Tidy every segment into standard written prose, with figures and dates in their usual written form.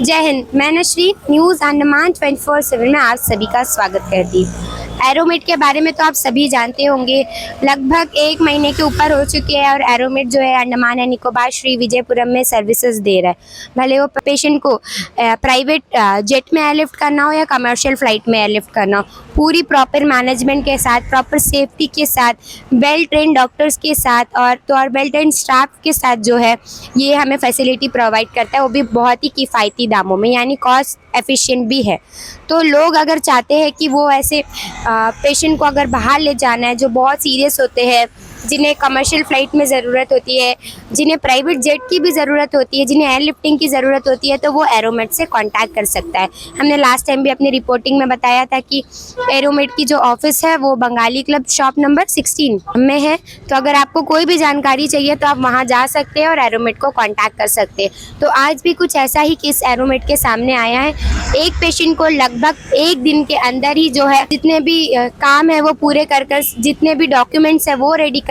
जय हिंद। मैं नश्री न्यूज़ अंडमान 24/7 में आप सभी का स्वागत करती हूँ। एरोमेट के बारे में तो आप सभी जानते होंगे, लगभग 1 महीने के ऊपर हो चुके हैं और एरोमेट जो है अंडमान एंड निकोबार श्री विजयपुरम में सर्विसेज दे रहा है। भले वो पेशेंट को प्राइवेट जेट में एयरलिफ्ट करना हो या कमर्शियल फ़्लाइट में एयरलिफ्ट करना हो, पूरी प्रॉपर मैनेजमेंट के साथ, प्रॉपर सेफ्टी के साथ, वेल ट्रेन डॉक्टर्स के साथ और वेल ट्रेन स्टाफ के साथ जो है ये हमें फैसिलिटी प्रोवाइड करता है, वो भी बहुत ही किफ़ायती दामों में, यानी कॉस्ट एफिशिएंट भी है। तो लोग अगर चाहते हैं कि वो ऐसे पेशेंट को अगर बाहर ले जाना है जो बहुत सीरियस होते हैं, जिन्हें कमर्शियल फ़्लाइट में ज़रूरत होती है, जिन्हें प्राइवेट जेट की भी ज़रूरत होती है, जिन्हें एयरलिफ्टिंग की ज़रूरत होती है, तो वो एरोमेट से कांटेक्ट कर सकता है। हमने लास्ट टाइम भी अपनी रिपोर्टिंग में बताया था कि एरोमेट की जो ऑफिस है वो बंगाली क्लब शॉप नंबर 16 में है। तो अगर आपको कोई भी जानकारी चाहिए तो आप वहाँ जा सकते हैं और एरोमेट को कांटेक्ट कर सकते हैं। तो आज भी कुछ ऐसा ही केस एरोमेट के सामने आया है। एक पेशेंट को लगभग 1 दिन के अंदर ही जो है जितने भी काम है वो पूरे कर जितने भी डॉक्यूमेंट्स है वो रेडी कर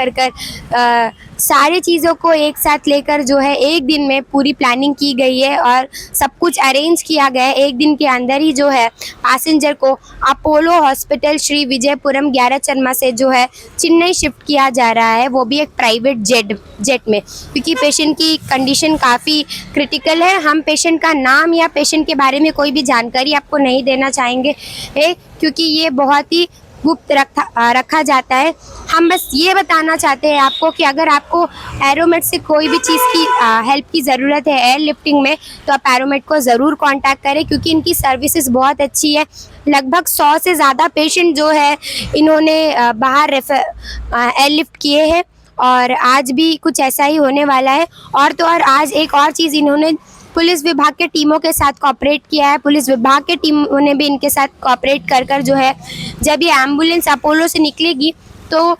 सारी चीज़ों को एक साथ लेकर जो है 1 दिन में पूरी प्लानिंग की गई है और सब कुछ अरेंज किया गया है। 1 दिन के अंदर ही जो है पैसेंजर को अपोलो हॉस्पिटल श्री विजयपुरम 11 चरमा से जो है चेन्नई शिफ्ट किया जा रहा है, वो भी एक प्राइवेट जेट में, क्योंकि पेशेंट की कंडीशन काफ़ी क्रिटिकल है। हम पेशेंट का नाम या पेशेंट के बारे में कोई भी जानकारी आपको नहीं देना चाहेंगे क्योंकि ये बहुत ही गुप्त रखा जाता है। हम बस ये बताना चाहते हैं आपको कि अगर आपको एरोमेट से कोई भी चीज़ की हेल्प की ज़रूरत है एयर लिफ्टिंग में, तो आप एरोमेट को ज़रूर कांटेक्ट करें, क्योंकि इनकी सर्विसेज बहुत अच्छी है। लगभग 100 से ज़्यादा पेशेंट जो है इन्होंने बाहर एयरलिफ्ट किए हैं और आज भी कुछ ऐसा ही होने वाला है। और तो और आज एक और चीज़, इन्होंने पुलिस विभाग के टीमों के साथ कोऑपरेट किया है। पुलिस विभाग के टीमों ने भी इनके साथ कोऑपरेट कर जो है जब ये एम्बुलेंस अपोलो से निकलेगी तो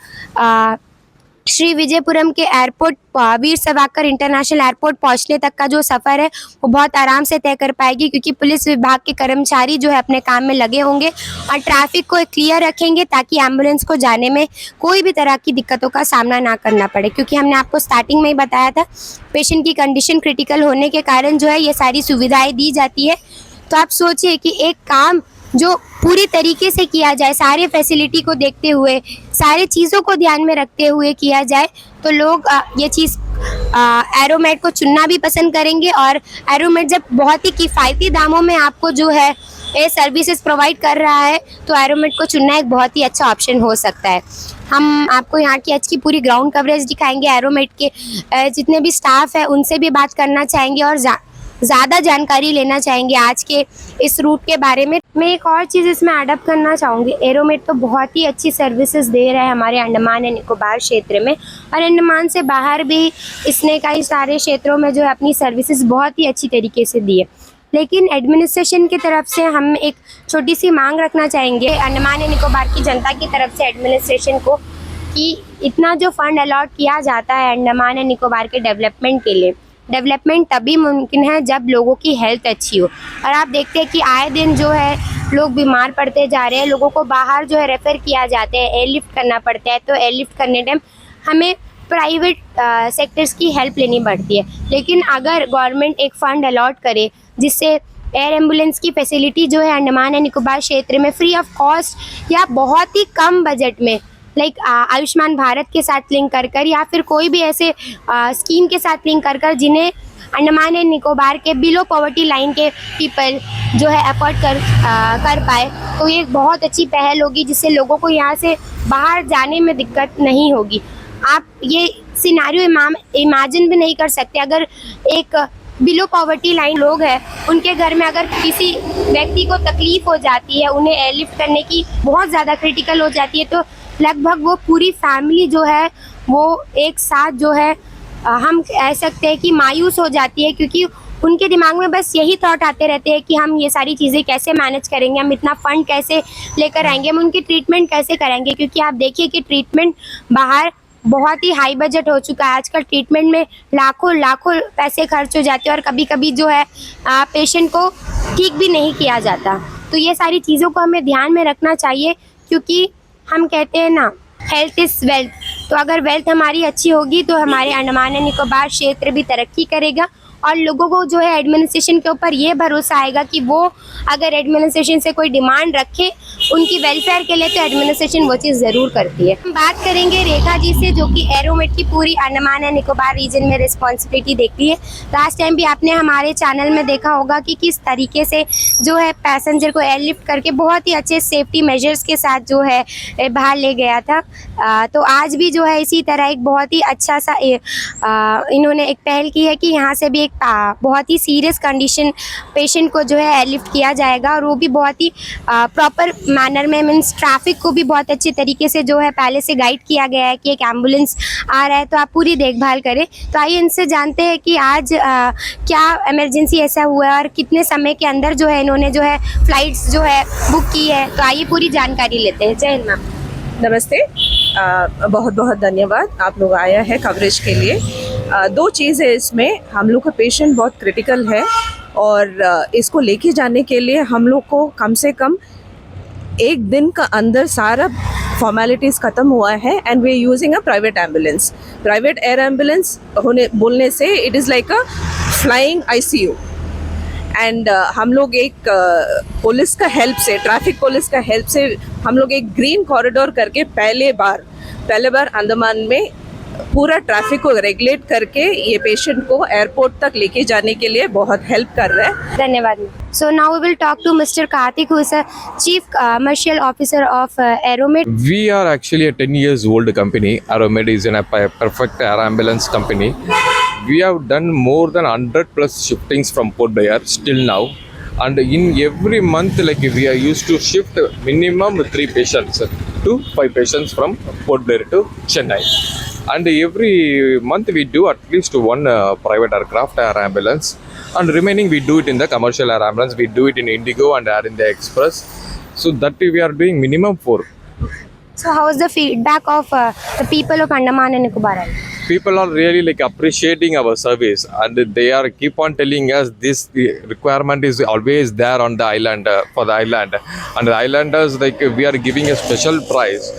श्री विजयपुरम के airport Veer Savarkar international airport पहुंचने तक का जो सफ़र है वो बहुत आराम से तय कर पाएगी, क्योंकि पुलिस विभाग के कर्मचारी जो है अपने काम में लगे होंगे और ट्रैफिक को क्लियर रखेंगे ताकि एम्बुलेंस को जाने में कोई भी तरह की दिक्कतों का सामना ना करना पड़े। क्योंकि हमने आपको स्टार्टिंग में ही बताया था, पेशेंट की कंडीशन क्रिटिकल होने के कारण जो है ये सारी सुविधाएँ दी जाती है। तो आप सोचिए कि एक काम जो पूरी तरीके से किया जाए, सारे फैसिलिटी को देखते हुए, सारी चीज़ों को ध्यान में रखते हुए किया जाए, तो लोग ये चीज़ एरोमेट को चुनना भी पसंद करेंगे। और एरोमेट जब बहुत ही किफ़ायती दामों में आपको जो है ये सर्विसेज प्रोवाइड कर रहा है, तो एरोमेट को चुनना एक बहुत ही अच्छा ऑप्शन हो सकता है। हम आपको यहाँ की आज की पूरी ग्राउंड कवरेज दिखाएंगे, एरोमेट के जितने भी स्टाफ है उनसे भी बात करना चाहेंगे और ज़्यादा जानकारी लेना चाहेंगे आज के इस रूट के बारे में। मैं एक और चीज़ इसमें एडअप करना चाहूँगी, एरोमेट तो बहुत ही अच्छी सर्विसेज दे रहा है हमारे अंडमान एंड निकोबार क्षेत्र में, और अंडमान से बाहर भी इसने कई सारे क्षेत्रों में जो है अपनी सर्विसेज बहुत ही अच्छी तरीके से दी है। लेकिन एडमिनिस्ट्रेशन की तरफ से हम एक छोटी सी मांग रखना चाहेंगे अंडमान एंड निकोबार की जनता की तरफ से एडमिनिस्ट्रेशन को, कि इतना जो फंड अलॉट किया जाता है अंडमान एंड निकोबार के डेवलपमेंट के लिए, डेवलपमेंट तभी मुमकिन है जब लोगों की हेल्थ अच्छी हो। और आप देखते हैं कि आए दिन जो है लोग बीमार पड़ते जा रहे हैं, लोगों को बाहर जो है रेफ़र किया जाता है, एयरलिफ्ट करना पड़ता है। तो एयरलिफ्ट करने टाइम हमें प्राइवेट सेक्टर्स की हेल्प लेनी पड़ती है। लेकिन अगर गवर्नमेंट एक फ़ंड अलॉट करे जिससे एयर एम्बुलेंस की फैसिलिटी जो है अंडमान एंड निकोबार क्षेत्र में फ्री ऑफ कॉस्ट या बहुत ही कम बजट में, लाइक आयुष्मान भारत के साथ लिंक कर या फिर कोई भी ऐसे स्कीम के साथ लिंक कर जिन्हें अंडमान एंड निकोबार के बिलो पॉवर्टी लाइन के पीपल जो है अफोर्ड कर पाए, तो ये एक बहुत अच्छी पहल होगी जिससे लोगों को यहाँ से बाहर जाने में दिक्कत नहीं होगी। आप ये सिनारियो इमेजिन भी नहीं कर सकते, अगर एक बिलो पॉवर्टी लाइन लोग हैं, उनके घर में अगर किसी व्यक्ति को तकलीफ हो जाती है, उन्हें एयरलिफ्ट करने की बहुत ज़्यादा क्रिटिकल हो जाती है, तो लगभग वो पूरी फैमिली जो है वो एक साथ जो है हम कह सकते हैं कि मायूस हो जाती है, क्योंकि उनके दिमाग में बस यही थॉट आते रहते हैं कि हम ये सारी चीज़ें कैसे मैनेज करेंगे, हम इतना फ़ंड कैसे लेकर आएंगे, हम उनकी ट्रीटमेंट कैसे करेंगे। क्योंकि आप देखिए कि ट्रीटमेंट बाहर बहुत ही हाई बजट हो चुका है, आजकल ट्रीटमेंट में लाखों पैसे खर्च हो जाते हैं और कभी कभी जो है पेशेंट को ठीक भी नहीं किया जाता। तो ये सारी चीज़ों को हमें ध्यान में रखना चाहिए, क्योंकि हम कहते हैं ना, हेल्थ इज़ वेल्थ। तो अगर वेल्थ हमारी अच्छी होगी तो हमारे अंडमान एंड निकोबार क्षेत्र भी तरक्की करेगा और लोगों को जो है एडमिनिस्ट्रेशन के ऊपर ये भरोसा आएगा कि वो अगर एडमिनिस्ट्रेशन से कोई डिमांड रखे उनकी वेलफेयर के लिए, तो एडमिनिस्ट्रेशन वो चीज़ ज़रूर करती है। हम बात करेंगे रेखा जी से, जो कि एरोमेट की पूरी अंडमान एंड निकोबार रीजन में रिस्पॉन्सिबिलिटी देखती है। लास्ट टाइम भी आपने हमारे चैनल में देखा होगा कि किस तरीके से जो है पैसेंजर को एयरलिफ्ट करके बहुत ही अच्छे सेफ्टी मेजर्स के साथ जो है बाहर ले गया था। तो आज भी जो है इसी तरह एक बहुत ही अच्छा सा इन्होंने एक पहल की है कि यहाँ से भी एक बहुत ही सीरियस कंडीशन पेशेंट को जो है एयरलिफ्ट किया जाएगा, और वो भी बहुत ही प्रॉपर मैनर में, मीन्स ट्रैफिक को भी बहुत अच्छे तरीके से जो है पहले से गाइड किया गया है कि एक एम्बुलेंस आ रहा है तो आप पूरी देखभाल करें। तो आइए इनसे जानते हैं कि आज क्या इमरजेंसी ऐसा हुआ है और कितने समय के अंदर जो है इन्होंने जो है फ्लाइट्स जो है बुक की है। तो आइए पूरी जानकारी लेते हैं। जय हिंद मैम। नमस्ते, बहुत बहुत धन्यवाद आप लोग आया है कवरेज के लिए। दो चीज़ है इसमें, हम लोग का पेशेंट बहुत क्रिटिकल है और इसको लेके जाने के लिए हम लोग को कम से कम एक दिन का अंदर सारा फॉर्मेलिटीज़ ख़त्म हुआ है and we are using a private ambulance. Private air ambulance बोलने से it is like a flying ICU and हम लोग एक पुलिस का हेल्प से, ट्रैफिक पुलिस का हेल्प से हम लोग एक ग्रीन कॉरिडोर करके पहले बार अंडमान में पूरा ट्रैफिक को रेगुलेट करके ये पेशेंट को एयरपोर्ट तक लेके जाने के लिए बहुत हेल्प कर रहा है। धन्यवाद। So now we will talk to mister Karthik, who is a chief commercial officer of Aeromet. We are actually a 10 years old company. Aeromed is a perfect air ambulance company. We have done more than 100 plus shiftings from Port Blair still now. And in every month, like we are used to shift minimum 3 patients to 5 patients from Port Blair to Chennai. And every month we do at least one private aircraft air ambulance, and remaining we do it in the commercial air ambulance. We do it in Indigo and Air India Express. So that we are doing minimum 4. So how is the feedback of the people of Andaman and Nicobar Islands? People are really like appreciating our service, and they are keep on telling us this requirement is always there on the island for the island, and the islanders, like we are giving a special price.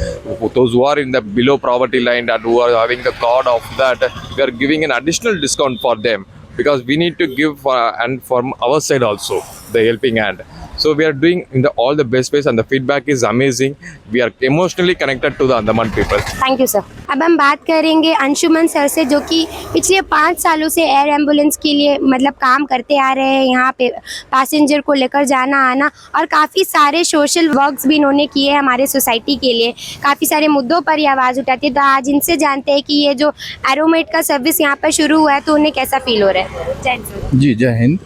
Those who are in the below poverty line and who are having the card of that, we are giving an additional discount for them, because we need to give and from our side also the helping hand. So we are doing in all the best ways and the feedback is amazing. We are emotionally connected to the Andaman people. Thank you sir. अब हम बात करेंगे Anshuman sir से, जो कि पिछले 5 सालों से एयर एम्बुलेंस के लिए मतलब काम करते आ रहे हैं, यहाँ पे पैसेंजर को लेकर जाना आना, और काफ़ी सारे सोशल वर्क्स भी इन्होंने किए हैं हमारे सोसाइटी के लिए। काफ़ी सारे मुद्दों पर ये आवाज़ उठाती है। तो आज इनसे जानते हैं कि ये जो एरोमेट का सर्विस यहाँ पर शुरू हुआ है तो उन्हें कैसा फील हो रहा है। जय हिंद सर। जी जय हिंद।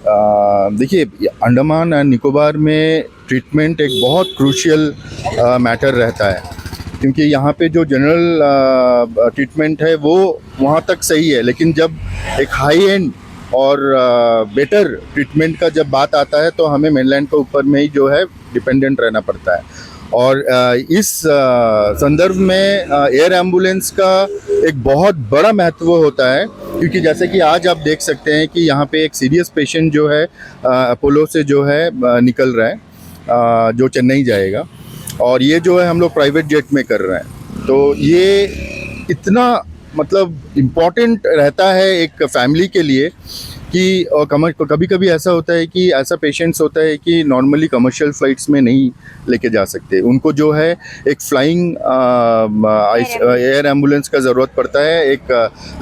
देखिए, अंडमान एंड निकोबार में ट्रीटमेंट एक बहुत क्रूशियल मैटर रहता है, क्योंकि यहाँ पे जो जनरल ट्रीटमेंट है वो वहाँ तक सही है, लेकिन जब एक हाई एंड और बेटर ट्रीटमेंट का जब बात आता है तो हमें मेनलैंड के ऊपर में ही जो है डिपेंडेंट रहना पड़ता है। और इस संदर्भ में एयर एम्बुलेंस का एक बहुत बड़ा महत्व होता है, क्योंकि जैसे कि आज आप देख सकते हैं कि यहाँ पे एक सीरियस पेशेंट जो है अपोलो से जो है निकल रहा है, जो चेन्नई जाएगा, और ये जो है हम लोग प्राइवेट जेट में कर रहे हैं। तो ये इतना मतलब इम्पॉर्टेंट रहता है एक फैमिली के लिए कि कभी कभी ऐसा होता है कि ऐसा पेशेंट्स होता है कि नॉर्मली कमर्शियल फ़्लाइट्स में नहीं लेके जा सकते, उनको जो है एक फ्लाइंग एयर एम्बुलेंस का ज़रूरत पड़ता है, एक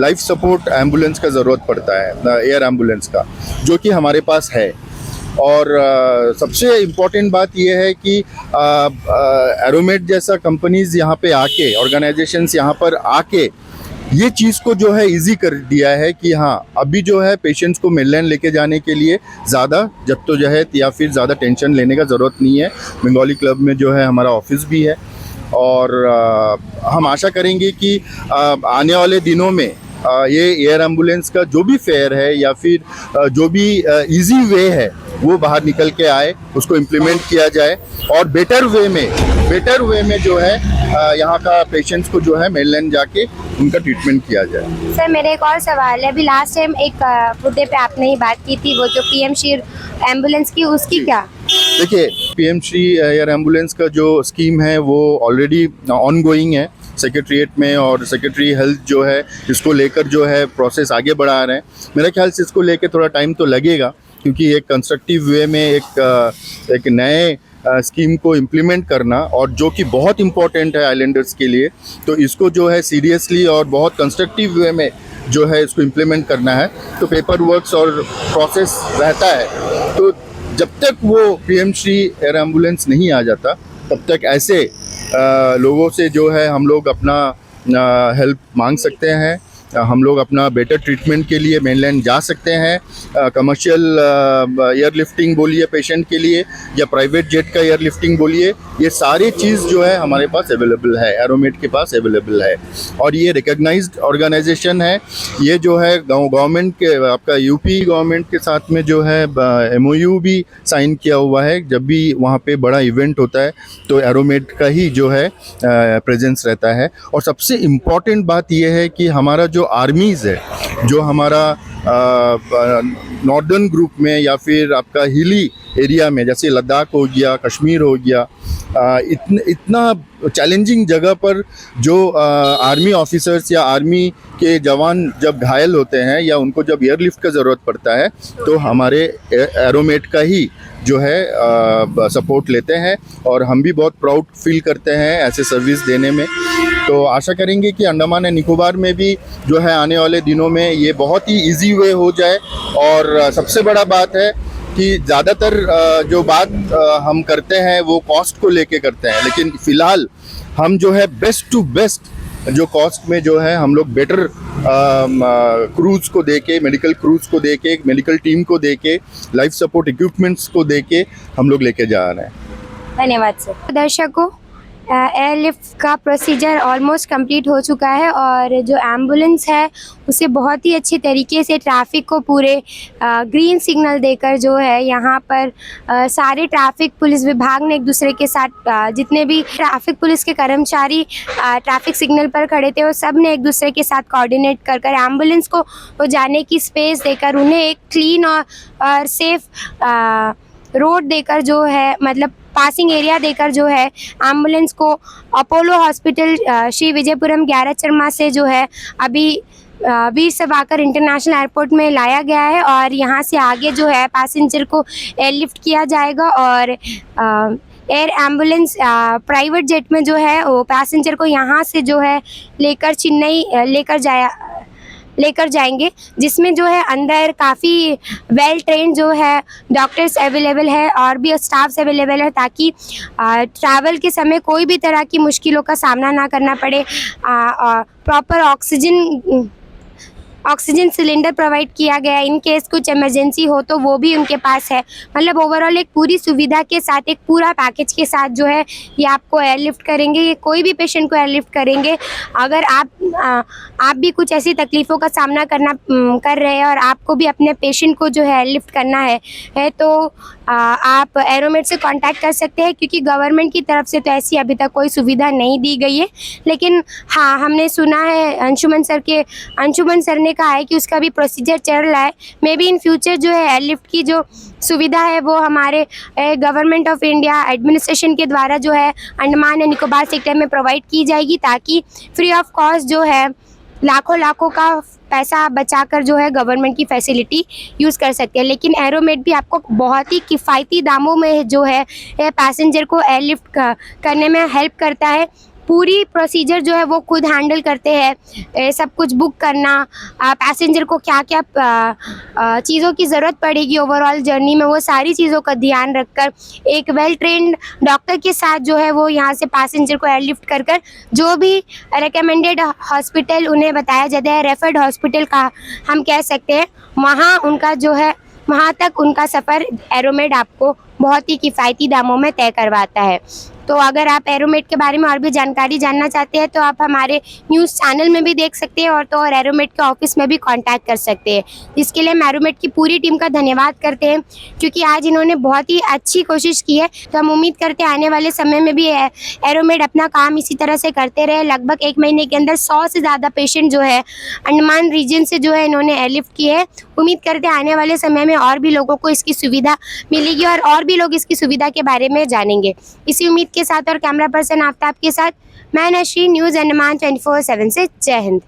लाइफ सपोर्ट एम्बुलेंस का ज़रूरत पड़ता है, एयर एम्बुलेंस का, जो कि हमारे पास है। और सबसे इम्पॉर्टेंट बात यह है कि एरोमेड जैसा कंपनीज़ यहाँ पे आके, ऑर्गेनाइजेशंस यहाँ पर आके ये चीज़ को जो है इजी कर दिया है कि हाँ अभी जो है पेशेंट्स को मेनलैंड लेके जाने के लिए ज़्यादा जद्दोजहद या फिर ज़्यादा टेंशन लेने का ज़रूरत नहीं है। बंगाली क्लब में जो है हमारा ऑफिस भी है और हम आशा करेंगे कि आने वाले दिनों में ये एयर एम्बुलेंस का जो भी फेयर है या फिर जो भी इजी वे है वो बाहर निकल के आए, उसको इम्प्लीमेंट किया जाए और बेटर वे में जो है यहाँ का पेशेंट्स को जो है मेनलैंड जाके उनका ट्रीटमेंट किया जाए। सर मेरा एक और सवाल है, अभी लास्ट टाइम एक मुद्दे पे आपने ही बात की थी, वो जो पीएम श्री एम्बुलेंस की, उसकी क्या? देखिए, पीएम श्री एयर एम्बुलेंस का जो स्कीम है वो ऑलरेडी ऑन गोइंग है सेक्रेटरीट में, और सेक्रेटरी हेल्थ जो है इसको लेकर जो है प्रोसेस आगे बढ़ा रहे हैं। मेरे ख्याल से इसको लेकर थोड़ा टाइम तो लगेगा, क्योंकि एक कंस्ट्रक्टिव वे में एक नए स्कीम को इम्प्लीमेंट करना, और जो कि बहुत इम्पोर्टेंट है आइलैंडर्स के लिए, तो इसको जो है सीरियसली और बहुत कंस्ट्रक्टिव वे में जो है इसको इम्प्लीमेंट करना है। तो पेपर वर्क्स और प्रोसेस रहता है, तो जब तक वो पीएम श्री एयर एम्बुलेंस नहीं आ जाता तब तक ऐसे लोगों से जो है हम लोग अपना हेल्प मांग सकते हैं, हम लोग अपना बेटर ट्रीटमेंट के लिए मेनलैंड जा सकते हैं। कमर्शियल एयरलिफ्टिंग बोलिए पेशेंट के लिए, या प्राइवेट जेट का एयरलिफ्टिंग बोलिए, ये सारी चीज़ जो है हमारे पास अवेलेबल है, एरोमेड के पास अवेलेबल है। और ये रिकग्नाइज्ड ऑर्गेनाइजेशन है, ये जो है गवर्नमेंट के, आपका यूपी गवर्नमेंट के साथ में जो है MOU भी साइन किया हुआ है। जब भी वहाँ पे बड़ा इवेंट होता है तो एरोमेड का ही जो है प्रेजेंस रहता है। और सबसे इम्पॉर्टेंट बात ये है कि हमारा जो आर्मीज़ है, जो हमारा नॉर्दर्न ग्रुप में या फिर आपका हिली एरिया में, जैसे लद्दाख हो गया, कश्मीर हो गया, इतना चैलेंजिंग जगह पर जो आर्मी ऑफिसर्स या आर्मी के जवान जब घायल होते हैं या उनको जब एयरलिफ्ट का ज़रूरत पड़ता है, तो हमारे एरोमेड का ही जो है सपोर्ट लेते हैं, और हम भी बहुत प्राउड फील करते हैं ऐसे सर्विस देने में। तो आशा करेंगे कि अंडमान एंड निकोबार में भी जो है आने वाले दिनों में ये बहुत ही इजी वे हो जाए। और सबसे बड़ा बात है कि ज़्यादातर जो बात हम करते हैं वो कॉस्ट को लेके करते हैं, लेकिन फ़िलहाल हम जो है बेस्ट टू बेस्ट जो कॉस्ट में जो है हम लोग बेटर क्रूज़ को दे के, मेडिकल क्रूज़ को दे के, मेडिकल टीम को दे के, लाइफ सपोर्ट इक्विपमेंट्स को दे के हम लोग लेके जा रहे हैं। धन्यवाद सर। दर्शकों, एयरलिफ्ट का प्रोसीजर ऑलमोस्ट कंप्लीट हो चुका है और जो एम्बुलेंस है उसे बहुत ही अच्छी तरीके से ट्रैफिक को पूरे ग्रीन सिग्नल देकर जो है यहाँ पर सारे ट्रैफिक पुलिस विभाग ने एक दूसरे के साथ जितने भी ट्रैफिक पुलिस के कर्मचारी ट्रैफिक सिग्नल पर खड़े थे वो सब ने एक दूसरे के साथ कोऑर्डिनेट कर कर एम्बुलेंस को वो जाने की स्पेस देकर उन्हें एक क्लीन और सेफ रोड देकर जो है, मतलब पासिंग एरिया देकर जो है एम्बुलेंस को अपोलो हॉस्पिटल श्री विजयपुरम 11 चरमा से जो है अभी वीर सावरकर इंटरनेशनल एयरपोर्ट में लाया गया है और यहाँ से आगे जो है पैसेंजर को एयरलिफ्ट किया जाएगा और एयर एम्बुलेंस प्राइवेट जेट में जो है वो पैसेंजर को यहाँ से जो है लेकर चेन्नई लेकर जाएंगे, जिसमें जो है अंदर काफ़ी वेल ट्रेन जो है डॉक्टर्स अवेलेबल है और भी स्टाफ्स अवेलेबल है, ताकि ट्रैवल के समय कोई भी तरह की मुश्किलों का सामना ना करना पड़े। प्रॉपर ऑक्सीजन सिलेंडर प्रोवाइड किया गया है, इन केस कुछ इमरजेंसी हो तो वो भी उनके पास है। मतलब ओवरऑल एक पूरी सुविधा के साथ, एक पूरा पैकेज के साथ जो है ये आपको एयरलिफ्ट करेंगे, ये कोई भी पेशेंट को एयरलिफ्ट करेंगे। अगर आप भी कुछ ऐसी तकलीफ़ों का सामना कर रहे हैं और आपको भी अपने पेशेंट को जो है एयरलिफ्ट करना है तो आप एरोमेड से कांटेक्ट कर सकते हैं, क्योंकि गवर्नमेंट की तरफ से तो ऐसी अभी तक कोई सुविधा नहीं दी गई है। लेकिन हाँ, हमने सुना है अंशुमन सर ने कहा है कि उसका भी प्रोसीजर चल रहा है। मे बी इन फ्यूचर जो है एयरलिफ्ट की जो सुविधा है वो हमारे गवर्नमेंट ऑफ इंडिया एडमिनिस्ट्रेशन के द्वारा जो है अंडमान एंड निकोबार सेक्टर में प्रोवाइड की जाएगी, ताकि फ्री ऑफ कॉस्ट जो है लाखों लाखों का पैसा बचाकर जो है गवर्नमेंट की फैसिलिटी यूज़ कर सकते हैं। लेकिन एरोमेट भी आपको बहुत ही किफ़ायती दामों में जो है पैसेंजर को एयरलिफ्ट करने में हेल्प करता है। पूरी प्रोसीजर जो है वो खुद हैंडल करते हैं। सब कुछ बुक करना, पैसेंजर को क्या क्या चीज़ों की ज़रूरत पड़ेगी ओवरऑल जर्नी में, वो सारी चीज़ों का ध्यान रखकर एक वेल ट्रेंड डॉक्टर के साथ जो है वो यहाँ से पैसेंजर को एयरलिफ्ट कर कर जो भी रिकमेंडेड हॉस्पिटल उन्हें बताया जाता है, रेफर्ड हॉस्पिटल का हम कह सकते हैं, वहाँ उनका जो है वहाँ तक उनका सफ़र एरोमेड आपको बहुत ही किफ़ायती दामों में तय करवाता है। तो अगर आप एरोमेट के बारे में और भी जानकारी जानना चाहते हैं तो आप हमारे न्यूज़ चैनल में भी देख सकते हैं और तो और एरोमेट के ऑफिस में भी कांटेक्ट कर सकते हैं। इसके लिए हम एरोमेट की पूरी टीम का धन्यवाद करते हैं क्योंकि आज इन्होंने बहुत ही अच्छी कोशिश की है। तो हम उम्मीद करते हैं आने वाले समय में भी एरोमेट अपना काम इसी तरह से करते रहे। लगभग 1 महीने के अंदर 100 से ज़्यादा पेशेंट जो है अंडमान रीजन से जो है इन्होंने एयरलिफ्ट की है। उम्मीद करते हैं आने वाले समय में और भी लोगों को इसकी सुविधा मिलेगी और भी लोग इसकी सुविधा के बारे में जानेंगे। इसी उम्मीद के साथ और कैमरा पर्सन आफ्ताब के साथ मैं नशरीन, न्यूज़ अंडमान 24/7 से जय हिंद।